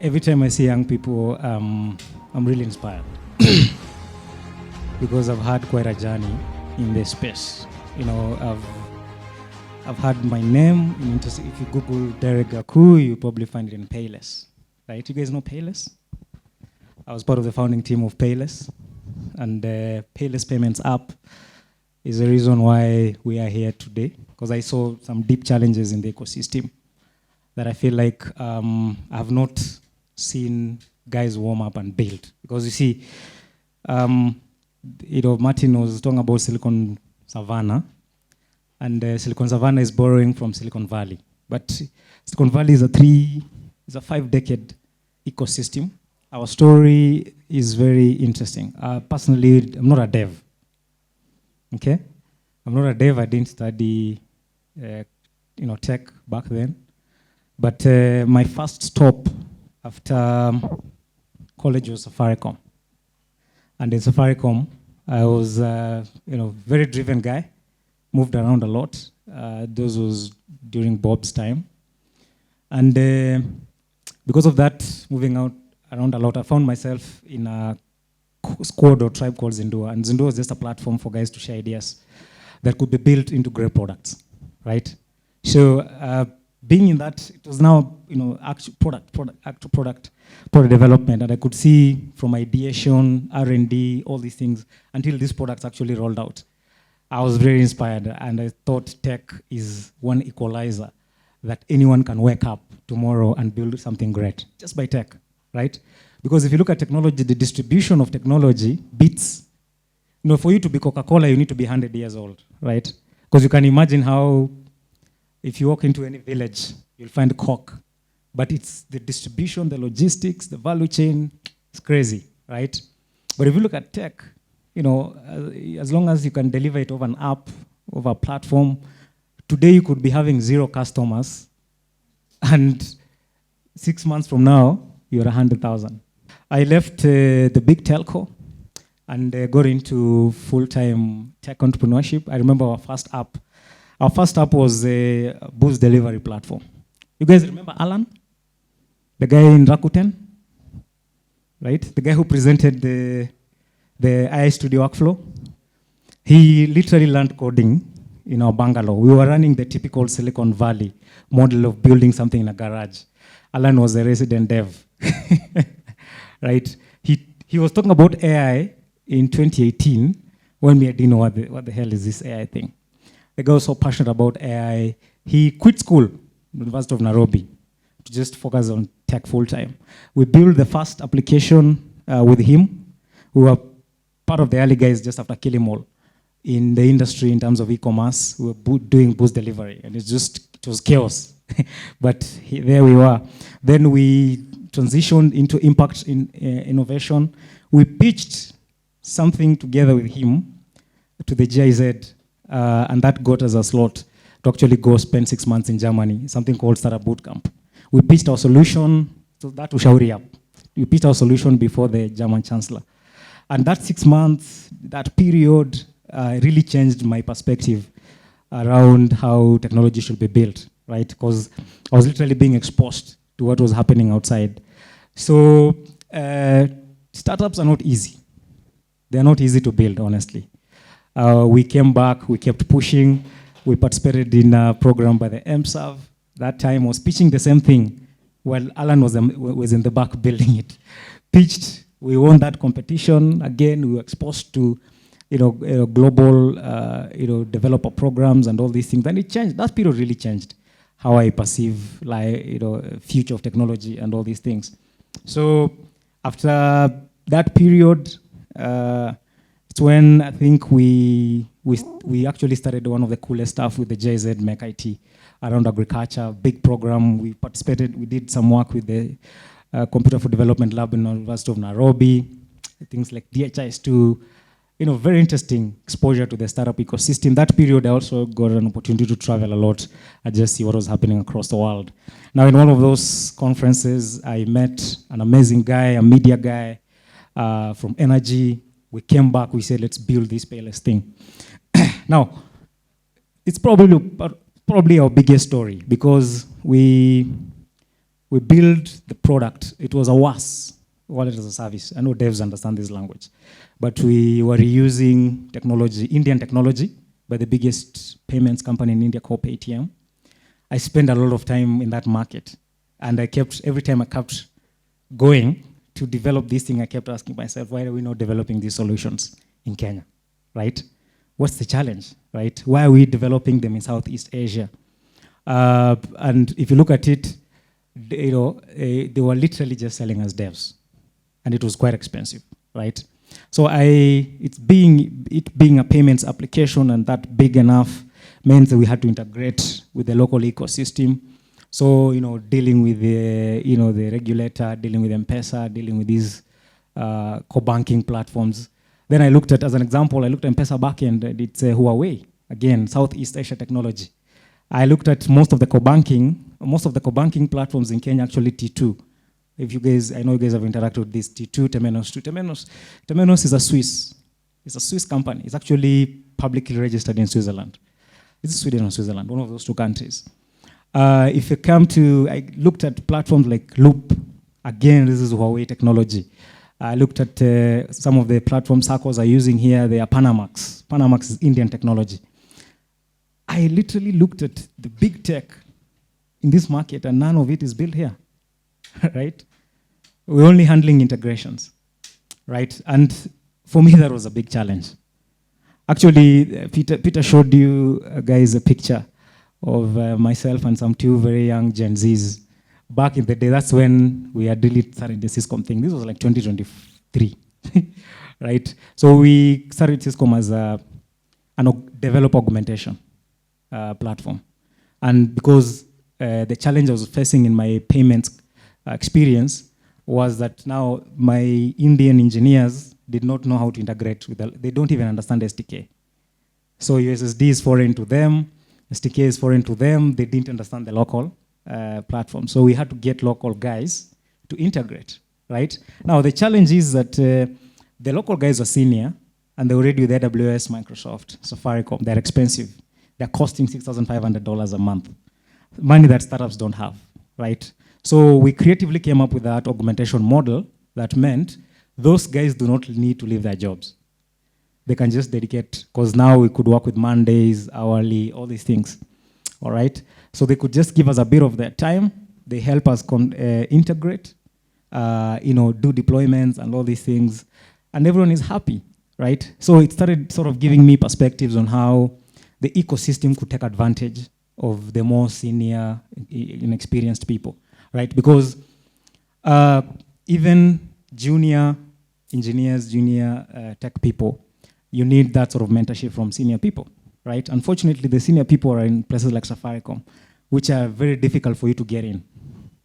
every time I see young people, I'm really inspired because I've had quite a journey in this space. You know, I've had my name if you Google Derek Gaku, you probably find it in Payless, right? You guys know Payless? I was part of the founding team of Payless, and the Payless Payments app is the reason why we are here today, because I saw some deep challenges in the ecosystem that I feel like I've not seen guys warm up and build. Because you see, Martin was talking about Silicon Savannah, and Silicon Savannah is borrowing from Silicon Valley. But Silicon Valley is a 5-decade ecosystem. Our story is very interesting. Personally, I'm not a dev. Okay? I'm not a dev. I didn't study tech back then. But my first stop after college was Safaricom. And in Safaricom, I was very driven guy, moved around a lot. This was during Bob's time. And because of that, moving out around a lot, I found myself in a squad or tribe called Zindua. And Zindua was just a platform for guys to share ideas that could be built into great products, right? So being in that, it was now actual product development, and I could see from ideation, R&D, all these things until these products actually rolled out. I was very inspired, and I thought tech is one equalizer that anyone can wake up tomorrow and build something great just by tech, right? Because if you look at technology, the distribution of technology beats. For you to be Coca-Cola, you need to be 100 years old, right? Because you can imagine how, if you walk into any village, you'll find Coke. But it's the distribution, the logistics, the value chain, it's crazy, right? But if you look at tech, as long as you can deliver it over an app, over a platform, today you could be having 0 customers, and 6 months from now, you're 100,000. I left the big telco and got into full-time tech entrepreneurship. I remember our first app. Our first app was a booze delivery platform. You guys remember Alan? The guy in Rakuten? Right? The guy who presented the AI Studio workflow. He literally learned coding in our bungalow. We were running the typical Silicon Valley model of building something in a garage. Alan was a resident dev. Right? He was talking about AI in 2018 when we didn't know what the hell is this AI thing. The guy was so passionate about AI. He quit school, University of Nairobi, to just focus on tech full time. We built the first application with him. We were part of the early guys just after Kilimall in the industry in terms of e-commerce. We were doing boost delivery, and it was chaos. But there we were. Then we transitioned into impact in innovation. We pitched something together with him to the GIZ, and that got us a slot to actually go spend 6 months in Germany, something called Startup Bootcamp. We pitched our solution, so that Ushauri app. We pitched our solution before the German Chancellor. And that 6 months, that period, really changed my perspective around how technology should be built, right? Because I was literally being exposed to what was happening outside. So startups are not easy. They're not easy to build, honestly. We came back, we kept pushing. We participated in a program by the MSAV. That time was pitching the same thing while Alan was in the back building it. Pitched, we won that competition. Again, we were exposed to global developer programs and all these things. And it changed. That period really changed how I perceive future of technology and all these things. So after that period, it's when I think we actually started one of the coolest stuff with the JZ Make IT around agriculture, big program. We participated, we did some work with the Computer for Development Lab in the University of Nairobi, things like DHIS2, very interesting exposure to the startup ecosystem. That period, I also got an opportunity to travel a lot and just see what was happening across the world. Now, in one of those conferences, I met an amazing guy, a media guy from Energy. We came back, we said, let's build this Payless thing. Now, it's probably our biggest story because we we built the product. It was a WAS, wallet as a service. I know devs understand this language. But we were reusing technology, Indian technology, by the biggest payments company in India called Paytm. I spent a lot of time in that market. And every time I kept going to develop this thing, I kept asking myself, why are we not developing these solutions in Kenya, right? What's the challenge, right? Why are we developing them in Southeast Asia? And if you look at it, they were literally just selling as devs. And it was quite expensive, right? So it being a payments application and that big enough meant that we had to integrate with the local ecosystem. So, dealing with the regulator, dealing with M-Pesa, dealing with these core banking platforms. Then as an example, I looked at M-Pesa backend, it's Huawei, again, Southeast Asia technology. I looked at most of the core banking platforms in Kenya, actually T2. I know you guys have interacted with this T2, Temenos is it's a Swiss company. It's actually publicly registered in Switzerland. It's Sweden or Switzerland, one of those two countries. I looked at platforms like Loop. Again, this is Huawei technology. I looked at some of the platform circles are using here. They are Panamax. Panamax is Indian technology. I literally looked at the big tech in this market, and none of it is built here, right? We're only handling integrations, right? And for me, that was a big challenge. Actually, Peter showed you guys a picture of myself and some two very young Gen Zs. Back in the day, that's when we had really started the Siscom thing. This was like 2023, right? So we started Siscom as a developer augmentation platform. And because the challenge I was facing in my payments experience was that now my Indian engineers did not know how to integrate they don't even understand SDK. So USSD is foreign to them, SDK is foreign to them, they didn't understand the local platform. So we had to get local guys to integrate, right? Now the challenge is that the local guys are senior and they're already with AWS, Microsoft, Safaricom, they're expensive. They're costing $6,500 a month. Money that startups don't have, right? So we creatively came up with that augmentation model that meant those guys do not need to leave their jobs. They can just dedicate, because now we could work with Mondays, hourly, all these things, all right? So they could just give us a bit of their time. They help us integrate, do deployments and all these things, and everyone is happy, right? So it started sort of giving me perspectives on how the ecosystem could take advantage of the more senior, inexperienced people, right? Because even junior engineers, junior tech people, you need that sort of mentorship from senior people, right? Unfortunately, the senior people are in places like Safaricom, which are very difficult for you to get in,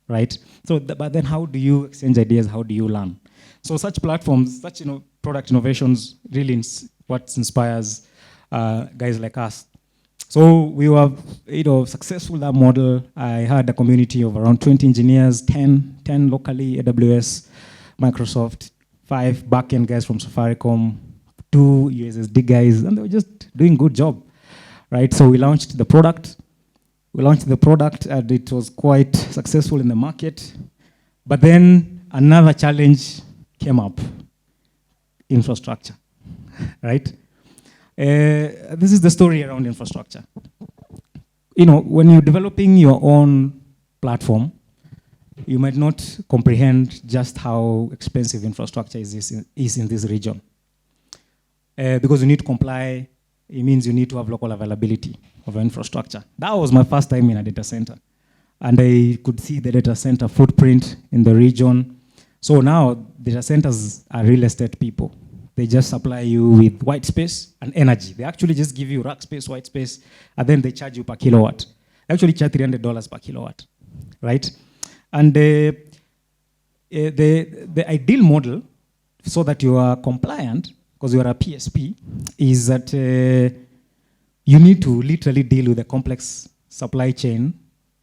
right? So, but then how do you exchange ideas? How do you learn? So such platforms, such product innovations really what inspires guys like us. So we were successful, that model. I had a community of around 20 engineers, 10 locally, AWS, Microsoft, 5 backend guys from Safaricom, 2 USSD guys, and they were just doing a good job, right? So we launched the product. And it was quite successful in the market. But then another challenge came up, infrastructure, right? This is the story around infrastructure. When you're developing your own platform, you might not comprehend just how expensive infrastructure is in this region. Because you need to comply, it means you need to have local availability of infrastructure. That was my first time in a data center. And I could see the data center footprint in the region. So now data centers are real estate people. They just supply you with white space and energy. They actually just give you rack space, white space, and then they charge you per kilowatt. They actually charge $300 per kilowatt, right? And the ideal model, so that you are compliant, because you are a PSP, is that you need to literally deal with a complex supply chain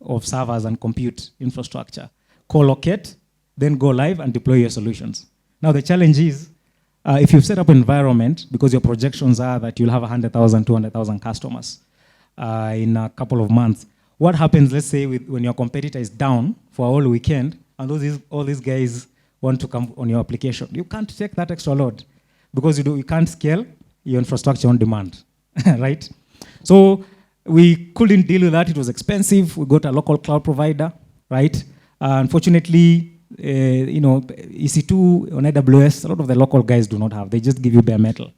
of servers and compute infrastructure. Co-locate, then go live and deploy your solutions. Now the challenge is, if you've set up an environment, because your projections are that you'll have 100,000, 200,000 customers in a couple of months, what happens, let's say, when your competitor is down for a whole weekend, and all these guys want to come on your application? You can't take that extra load because you can't scale your infrastructure on demand, right? So we couldn't deal with that. It was expensive. We got a local cloud provider, right? Unfortunately, EC2 on AWS, a lot of the local guys do not have. They just give you bare metal.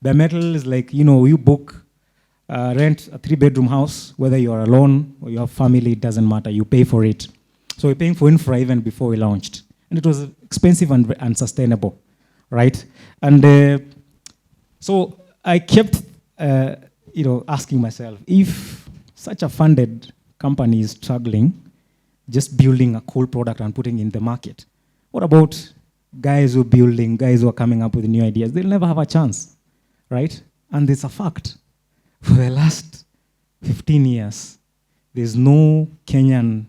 Bare metal is like, you book, rent a 3-bedroom house, whether you're alone or you have family, it doesn't matter. You pay for it. So we're paying for infra even before we launched. And it was expensive and unsustainable, right? And so I kept, asking myself, if such a funded company is struggling, just building a cool product and putting it in the market, what about guys who are coming up with new ideas? They'll never have a chance, right? And it's a fact. For the last 15 years, there's no Kenyan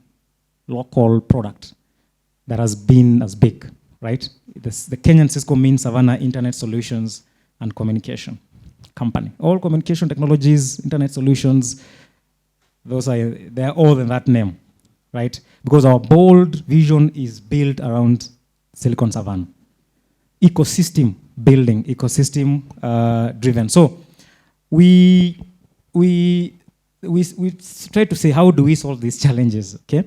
local product that has been as big, right? The Kenyan Cisco means Savannah Internet Solutions and Communication Company. All communication technologies, internet solutions, they're all in that name, right? Because our bold vision is built around Silicon Savannah. Ecosystem building, ecosystem driven. So we try to say, how do we solve these challenges, okay?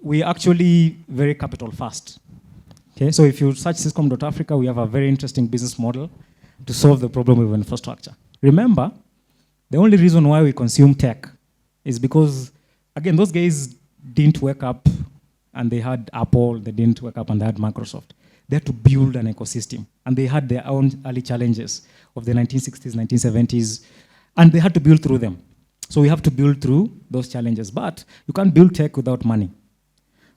We actually very capital fast. Okay, so if you search Siscom.Africa, we have a very interesting business model to solve the problem with infrastructure. Remember, the only reason why we consume tech is because, again, those guys didn't wake up and they had Apple, they didn't wake up and they had Microsoft. They had to build an ecosystem, and they had their own early challenges of the 1960s, 1970s, and they had to build through them. So we have to build through those challenges, but you can't build tech without money.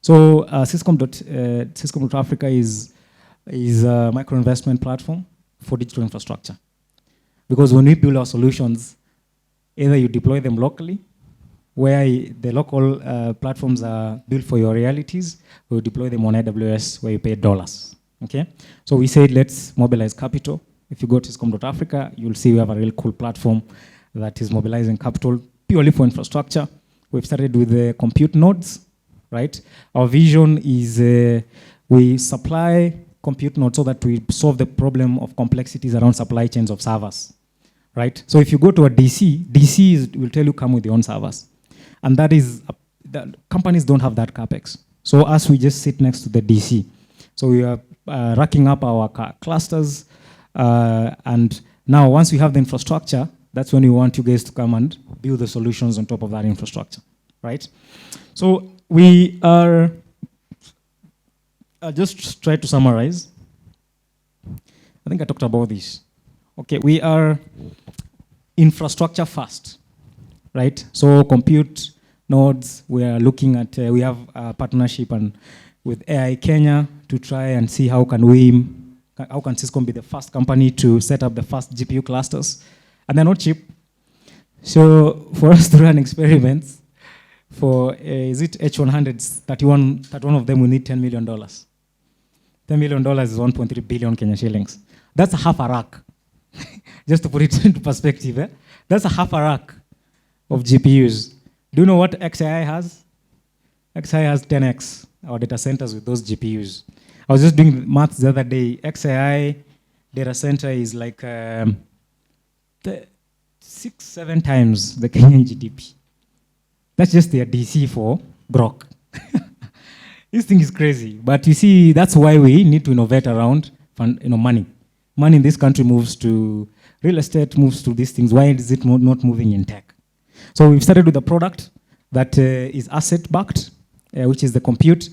So Siscom.Africa is a micro-investment platform for digital infrastructure. Because when we build our solutions, either you deploy them locally, where the local platforms are built for your realities, or you deploy them on AWS, where you pay dollars. Okay? So we said, let's mobilize capital. If you go to Siscom.Africa, you'll see we have a really cool platform that is mobilizing capital purely for infrastructure. We've started with the compute nodes, right? Our vision is we supply compute nodes so that we solve the problem of complexities around supply chains of servers, right? So if you go to a DC will tell you come with your own servers. And that is, the companies don't have that CapEx. So us, we just sit next to the DC. So we are racking up our clusters. And now once we have the infrastructure, that's when we want you guys to come and build the solutions on top of that infrastructure, right? So we are, I'll just try to summarize. I think I talked about this. Okay, we are infrastructure first, right? So compute nodes, we are looking at, we have a partnership with AI Kenya to try and see how can Siscom be the first company to set up the first GPU clusters. And they're not cheap. So for us to run experiments, for is it H100s, 31 of them will need $10 million. $10 million is 1.3 billion Kenya shillings. That's a half a rack. Just to put it into perspective, that's a half a rack of GPUs. Do you know what XAI has? XAI has 10x our data centers with those GPUs. I was just doing maths the other day. XAI data center is like 6-7 times the Kenyan GDP. That's just their DC for Grok. This thing is crazy. But you see, that's why we need to innovate around money. Money in this country moves to real estate, moves to these things. Why is it not moving in tech? So we've started with a product that is asset-backed, which is the compute.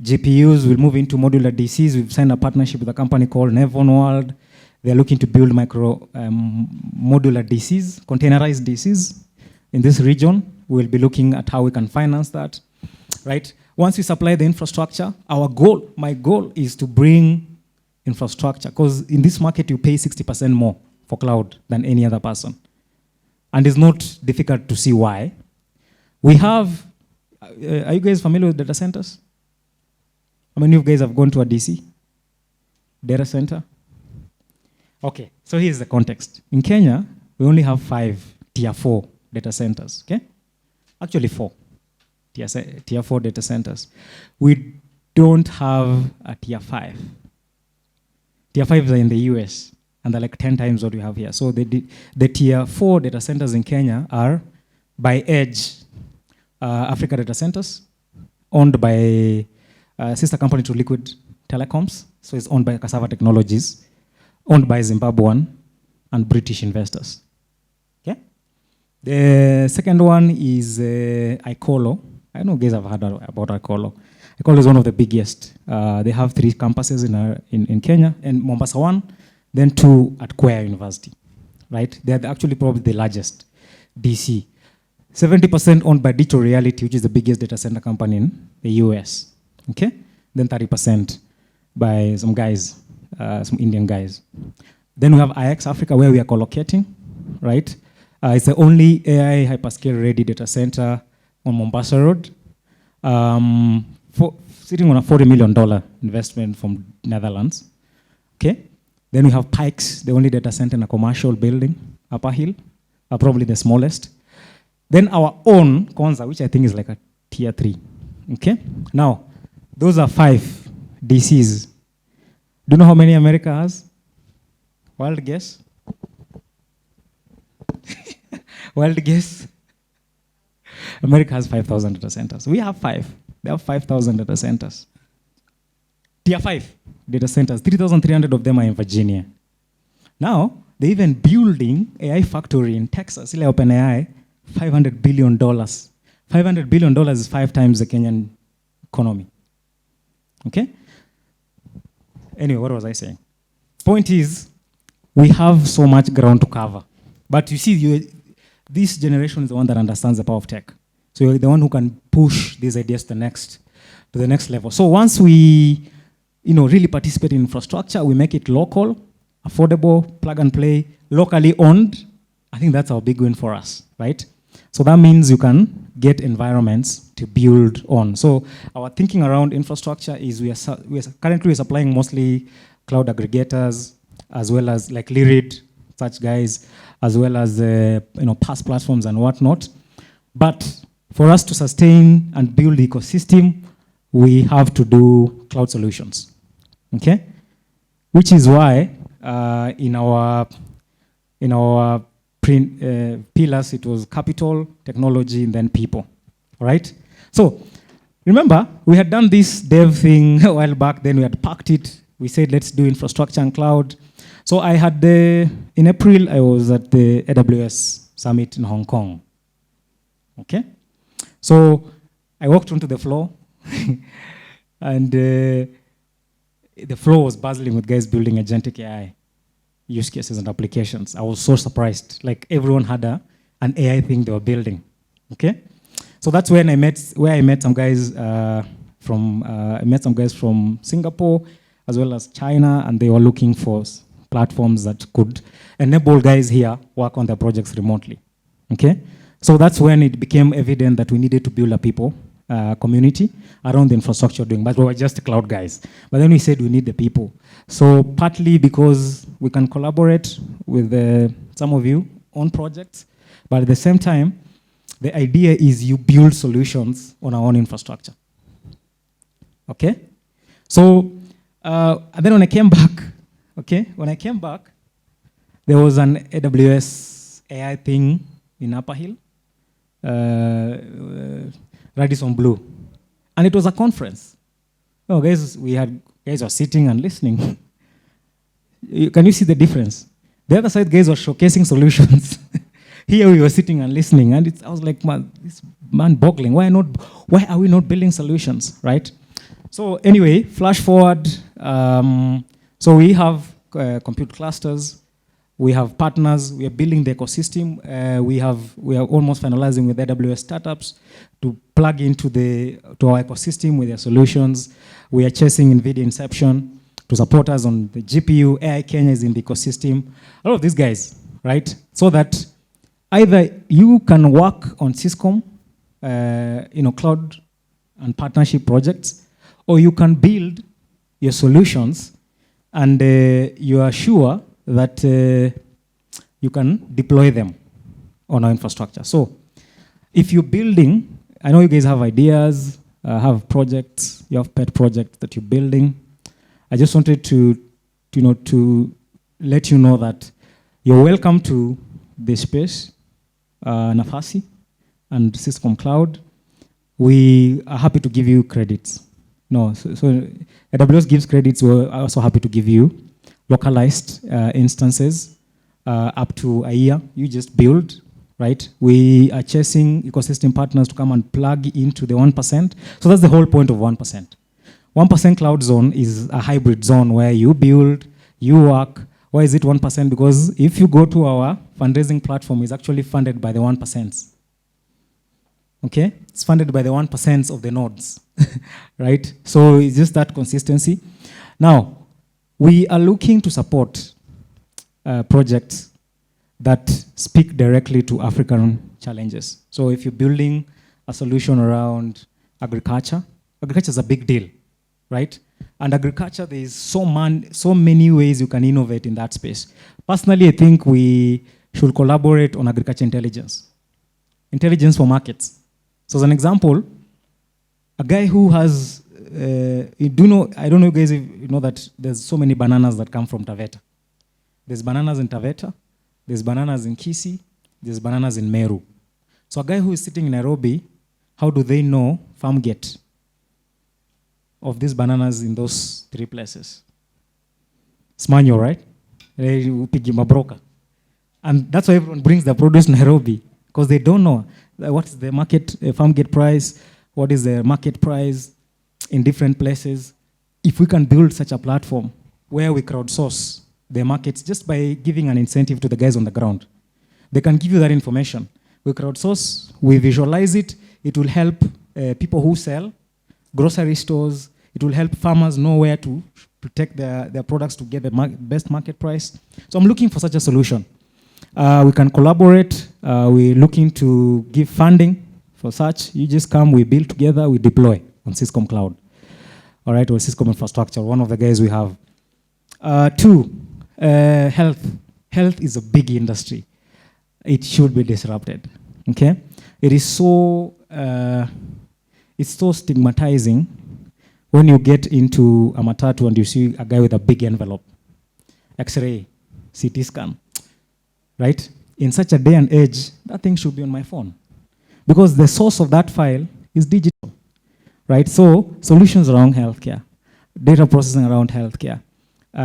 GPUs will move into modular DCs. We've signed a partnership with a company called Nevon World. They're looking to build modular DCs, containerized DCs in this region. We'll be looking at how we can finance that, right? Once we supply the infrastructure, my goal is to bring infrastructure, because in this market you pay 60% more for cloud than any other person. And it's not difficult to see why. We have, are you guys familiar with data centers? How many of you guys have gone to a DC? Data center? Okay, so here's the context. In Kenya, we only have 5 tier 4 data centers, okay? Actually, 4. Tier 4 data centers. We don't have a tier 5. Tier 5s are in the US, and they're like 10 times what we have here. So the tier 4 data centers in Kenya are by Edge Africa data centers, owned by a sister company to Liquid Telecoms. So it's owned by Cassava Technologies, owned by Zimbabwean and British investors. Okay. The second one is Icolo. I know you guys have heard about Icolo. Icolo is one of the biggest. They have 3 campuses in Kenya, and Mombasa 1, then 2 at Kwea University, right? They're actually probably the largest DC. 70% owned by Digital Reality, which is the biggest data center company in the US, okay? Then 30% by some guys, some Indian guys. Then we have IX Africa, where we are collocating, right? It's the only AI hyperscale-ready data center on Mombasa Road, sitting on a $40 million investment from Netherlands, okay? Then we have Pikes, the only data center in a commercial building, Upper Hill, probably the smallest. Then our own Konza, which I think is like a tier 3, okay? Now, those are 5 DCs. Do you know how many America has? Wild guess? Wild guess? America has 5,000 data centers. We have 5. They have 5,000 data centers. Tier 5 data centers, 3,300 of them are in Virginia. Now, they're even building AI factory in Texas, OpenAI, $500 billion. $500 billion is 5 times the Kenyan economy. Okay? Anyway, what was I saying? Point is, we have so much ground to cover. But you see, this generation is the one that understands the power of tech. So you're the one who can push these ideas to the next level. So once we really participate in infrastructure, we make it local, affordable, plug and play, locally owned. I think that's our big win for us, right? So that means you can get environments to build on. So our thinking around infrastructure is we are currently supplying mostly cloud aggregators, as well as like Lyrid, such guys, as well as PaaS platforms and whatnot. But for us to sustain and build the ecosystem, we have to do cloud solutions, okay? Which is why in our pillars, it was capital, technology, and then people, all right? So remember, we had done this dev thing a while back, then we had packed it. We said, let's do infrastructure and cloud. So I had in April, I was at the AWS Summit in Hong Kong, okay? So I walked onto the floor, and the floor was buzzing with guys building agentic AI use cases and applications. I was so surprised. Like everyone had an AI thing they were building, okay? So that's when I met some guys from Singapore as well as China, and they were looking for platforms that could enable guys here work on their projects remotely, okay? So that's when it became evident that we needed to build a people community around the infrastructure doing, but we were just cloud guys. But then we said we need the people. So partly because we can collaborate with some of you on projects, but at the same time, the idea is you build solutions on our own infrastructure. Okay? So, and then when I came back, there was an AWS AI thing in Upper Hill, Radisson Blue. And it was a conference. Oh, guys, guys were sitting and listening. Can you see the difference? The other side, guys were showcasing solutions. Here we were sitting and listening, and I was like, man, this man-boggling. Why are we not building solutions, right? So anyway, flash forward. So we have compute clusters. We have partners. We are building the ecosystem. We are almost finalizing with AWS startups to plug into our ecosystem with their solutions. We are chasing NVIDIA Inception to support us on the GPU. AI Kenya is in the ecosystem. All of these guys, right? So that either you can work on Siscom, cloud and partnership projects, or you can build your solutions and you are sure that you can deploy them on our infrastructure. So if you're building, I know you guys have ideas, have projects, you have pet projects that you're building. I just wanted to let you know that you're welcome to this space, Nafasi and Siscom Cloud. We are happy to give you credits. No, so AWS gives credits. We're also happy to give you localized instances up to a year. You just build, right? We are chasing ecosystem partners to come and plug into the 1%. So that's the whole point of 1%. 1% Cloud Zone is a hybrid zone where you build, you work. Why is it 1%? Because if you go to our fundraising platform, it's actually funded by the 1%. Okay? It's funded by the 1% of the nodes, right? So it's just that consistency. Now, we are looking to support projects that speak directly to African challenges. So if you're building a solution around agriculture is a big deal, right? And agriculture, there is so many ways you can innovate in that space. Personally, I think we should collaborate on agriculture intelligence for markets. So as an example, a guy who has, I don't know guys if you know that there's so many bananas that come from Taveta. There's bananas in Taveta, there's bananas in Kisii, there's bananas in Meru. So a guy who is sitting in Nairobi, how do they know farm gate of these bananas in those 3 places? It's manual, right? Broker. And that's why everyone brings their produce to Nairobi, because they don't know what is the market farm gate price, what is the market price in different places. If we can build such a platform where we crowdsource the markets just by giving an incentive to the guys on the ground, they can give you that information. We crowdsource, we visualize it, it will help people who sell, grocery stores, it will help farmers know where to protect their products to get the best market price. So I'm looking for such a solution. We can collaborate, we're looking to give funding for such. You just come, we build together, we deploy on Siscom Cloud. All right, or Siscom.Infrastructure, one of the guys we have. 2, health. Health is a big industry. It should be disrupted, okay? It is so, it's so stigmatizing when you get into a matatu and you see a guy with a big envelope, X-ray, CT scan, right? In such a day and age, that thing should be on my phone, because the source of that file is digital, right? So solutions around healthcare, data processing around healthcare,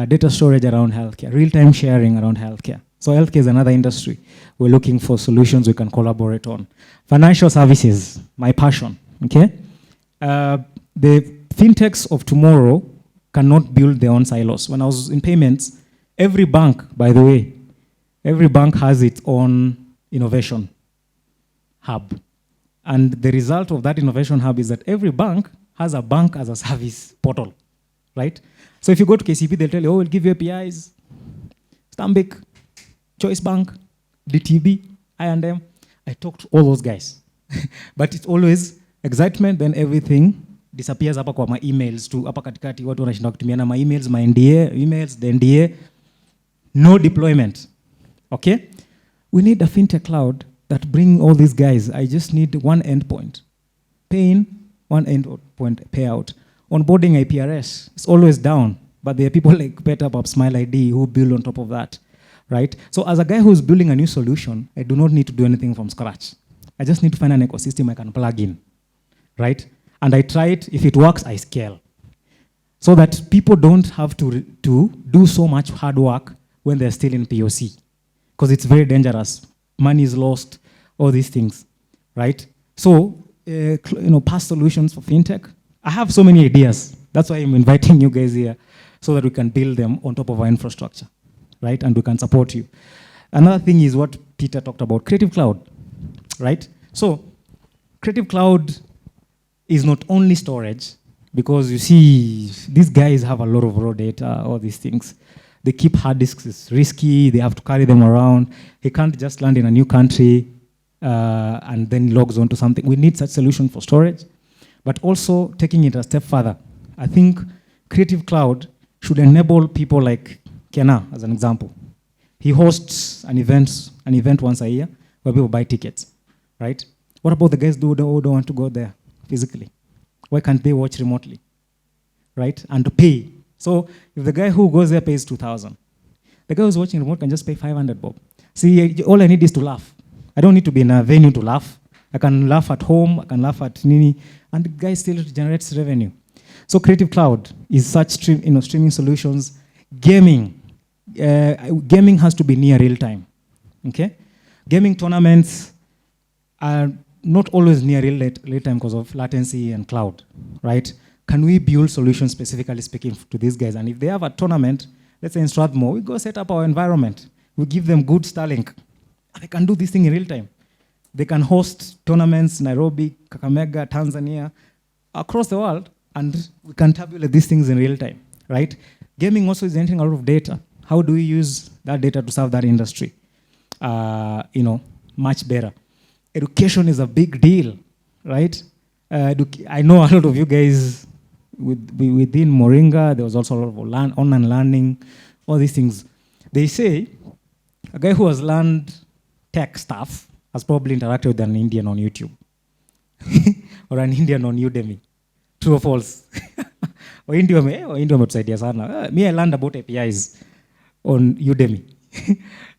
data storage around healthcare, real-time sharing around healthcare. So healthcare is another industry. We're looking for solutions we can collaborate on. Financial services, my passion, okay? The fintechs of tomorrow cannot build their own silos. When I was in payments, every bank, by the way, every bank has its own innovation hub. And the result of that innovation hub is that every bank has a bank as a service portal, right? So if you go to KCB, they'll tell you, oh, we'll give you APIs, Stanbic, Choice Bank, DTB, I&M. I talk to all those guys. But it's always excitement, then everything disappears hapa kwa my emails to hapa katikati watu wanashinda kutumiana my emails, my NDA, emails, the NDA. No deployment. Okay? We need a fintech cloud that bring all these guys. I just need one endpoint. Paying, one endpoint payout. Onboarding IPRS, it's always down. But there are people like PetUp, Smile ID who build on top of that. Right? So as a guy who's building a new solution, I do not need to do anything from scratch. I just need to find an ecosystem I can plug in. Right? And I try it. If it works, I scale. So that people don't have to do so much hard work when they're still in POC. Because it's very dangerous. Money is lost, all these things. Right? So, past solutions for fintech. I have so many ideas. That's why I'm inviting you guys here, so that we can build them on top of our infrastructure. Right? And we can support you. Another thing is what Peter talked about, Creative Cloud. Right? So, Creative Cloud is not only storage, because you see, these guys have a lot of raw data, all these things. They keep hard disks, it's risky, they have to carry them around. He can't just land in a new country and then logs onto something. We need such solution for storage, but also taking it a step further. I think Creative Cloud should enable people like Kena, as an example. He hosts an event once a year where people buy tickets, right? What about the guys who don't want to go there physically? Why can't they watch remotely, right? And to pay. So if the guy who goes there pays 2,000, the guy who's watching remote can just pay 500 bob. See, all I need is to laugh. I don't need to be in a venue to laugh. I can laugh at home, I can laugh at Nini, and the guy still generates revenue. So Creative Cloud is such streaming solutions. Gaming has to be near real time, okay? Gaming tournaments are not always near real time because of latency and cloud, right? Can we build solutions specifically speaking to these guys? And if they have a tournament, let's say in Strathmore, we go set up our environment. We give them good Starlink. They can do this thing in real time. They can host tournaments, Nairobi, Kakamega, Tanzania, across the world, and we can tabulate these things in real time, right? Gaming also is entering a lot of data. How do we use that data to serve that industry? Much better. Education is a big deal, right? I know a lot of you guys within Moringa, there was also a lot of online learning, all these things. They say a guy who has learned tech stuff has probably interacted with an Indian on YouTube or an Indian on Udemy. True or false? Me, I learned about APIs on Udemy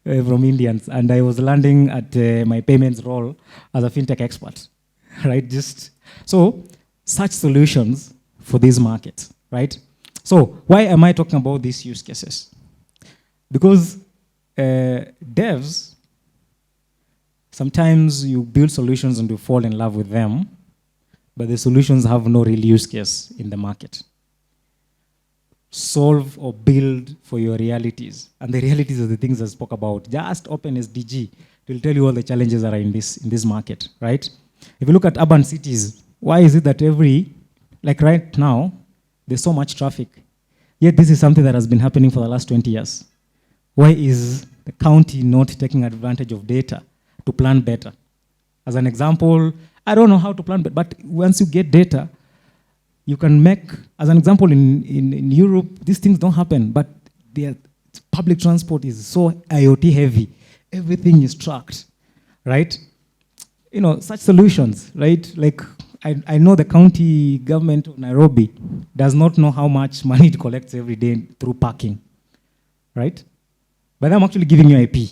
from Indians, and I was learning at my payments role as a fintech expert, right? So such solutions for these markets, right? So why am I talking about these use cases? Because devs, sometimes you build solutions and you fall in love with them, but the solutions have no real use case in the market. Solve or build for your realities. And the realities are the things I spoke about. Just open SDG. It will tell you all the challenges that are in this market, right? If you look at urban cities, why is it that right now, there's so much traffic, yet this is something that has been happening for the last 20 years? Why is the county not taking advantage of data to plan better? As an example, I don't know how to plan, but once you get data, you can make, as an example, in Europe, these things don't happen, but their public transport is so IoT heavy. Everything is tracked, right? Such solutions, right? Like, I know the county government of Nairobi does not know how much money it collects every day through parking, right? But I'm actually giving you IP.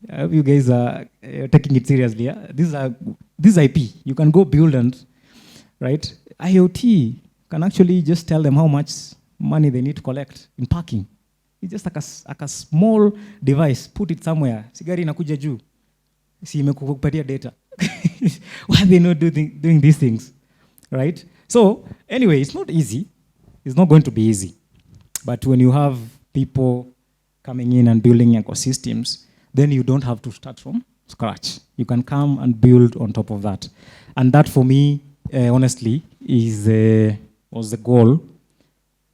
I hope you guys are taking it seriously. Yeah? This is IP. You can go build right? IoT can actually just tell them how much money they need to collect in parking. It's just like a small device. Put it somewhere. Sigari inakuja juu. Si imekupatia data. Why are they not doing these things? Right? So, anyway, it's not easy. It's not going to be easy. But when you have people coming in and building ecosystems, then you don't have to start from scratch. You can come and build on top of that. And that, for me, honestly, was the goal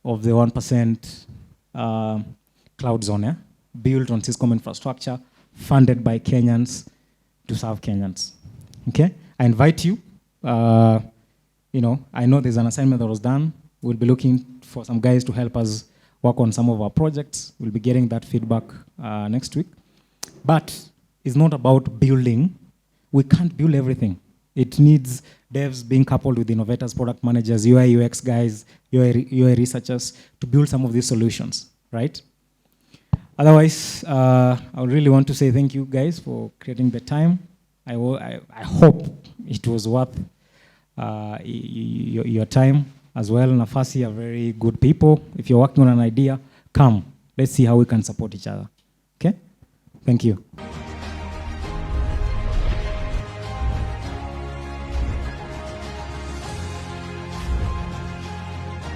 of the 1% cloud zone, built on Siscom infrastructure, funded by Kenyans to serve Kenyans. Okay? I invite you. I know there's an assignment that was done. We'll be looking for some guys to help us work on some of our projects. We'll be getting that feedback next week. But it's not about building. We can't build everything. It needs devs being coupled with innovators, product managers, UI, UX guys, UI researchers to build some of these solutions, right? Otherwise, I really want to say thank you guys for creating the time. I hope it was worth your time as well. Nafasi are very good people. If you're working on an idea, come. Let's see how we can support each other. Okay? Thank you.